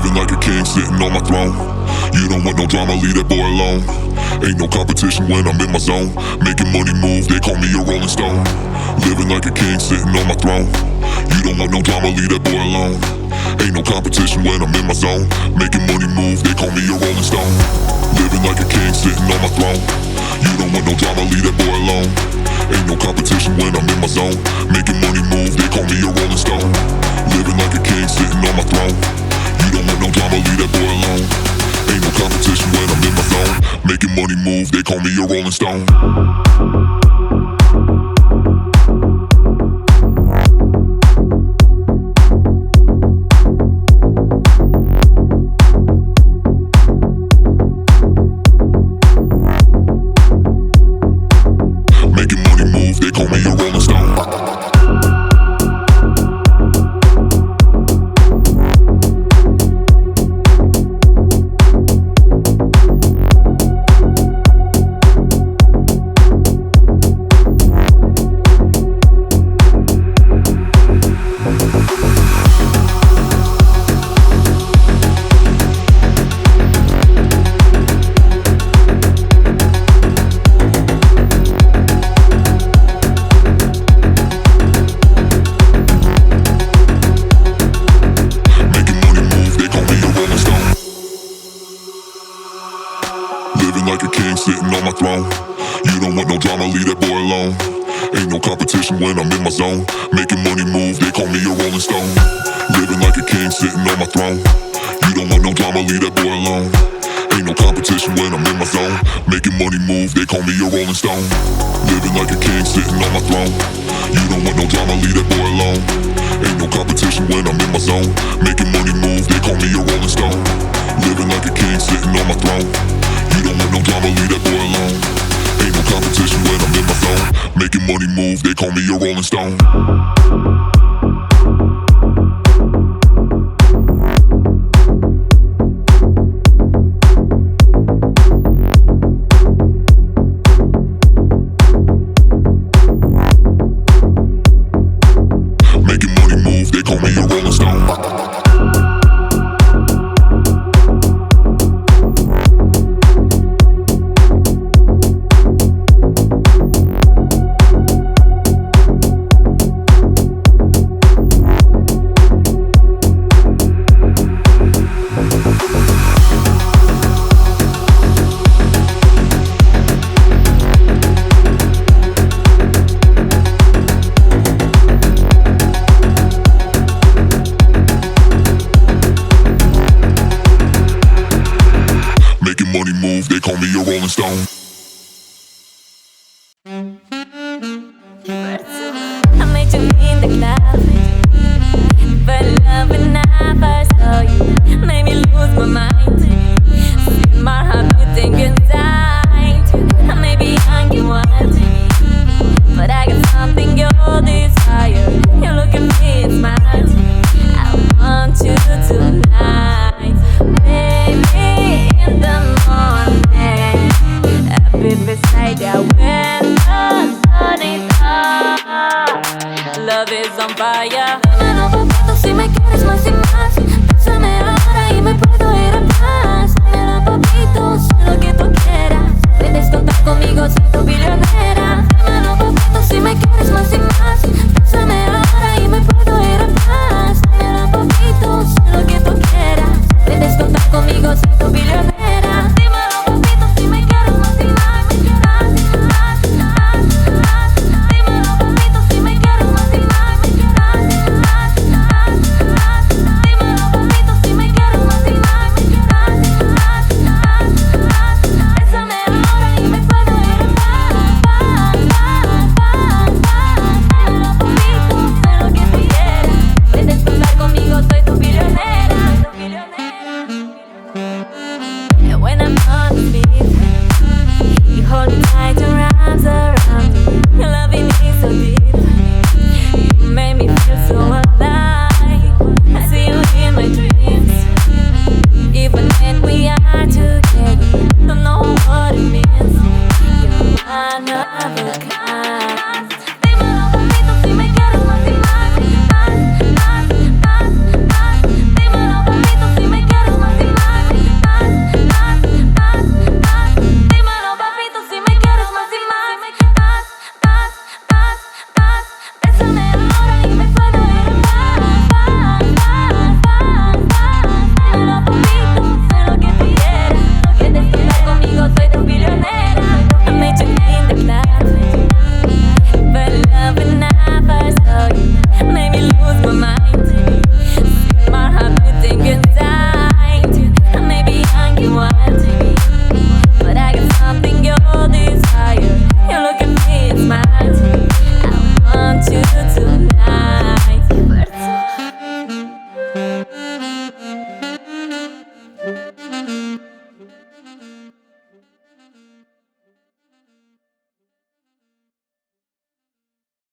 Living like a king sitting on my throne. You don't want no drama, leave that boy alone. Ain't no competition when I'm in my zone. Making money move, they call me a rolling stone. Living like a king sitting on my throne. You don't want no drama, leave that boy alone. Ain't no competition when I'm in my zone. Making money move, they call me a rolling stone. Living like a king sitting on my throne. You don't want no drama, leave that boy alone. Ain't no competition when I'm in my zone. Making money move, they call me a rolling stone. Living like a king sitting on my throne. You don't want no drama, leave that boy alone. Ain't no competition when I'm in my zone. Making money move, they call me a rolling stone. Making money move, they call me a rolling stone. Living like a king sitting on my throne. You don't want no drama, leave that boy alone. Ain't no competition when I'm in my zone. Making money move, they call me a rolling stone. Living like a king sitting on my throne. You don't want no drama, leave that boy alone. Ain't no competition when I'm in my zone. Making money move, they call me a rolling stone. Living like a king sitting on my throne. You don't want no drama, leave that boy alone. Ain't no competition when I'm in my zone. Making money move, they call me a rolling stone. Living like a king sitting on my throne. You don't want no drama, leave that boy alone. Ain't no competition when I'm in my zone. Making money move, they call me a rolling stone. Making money move, they call me a rolling stone. here tonight.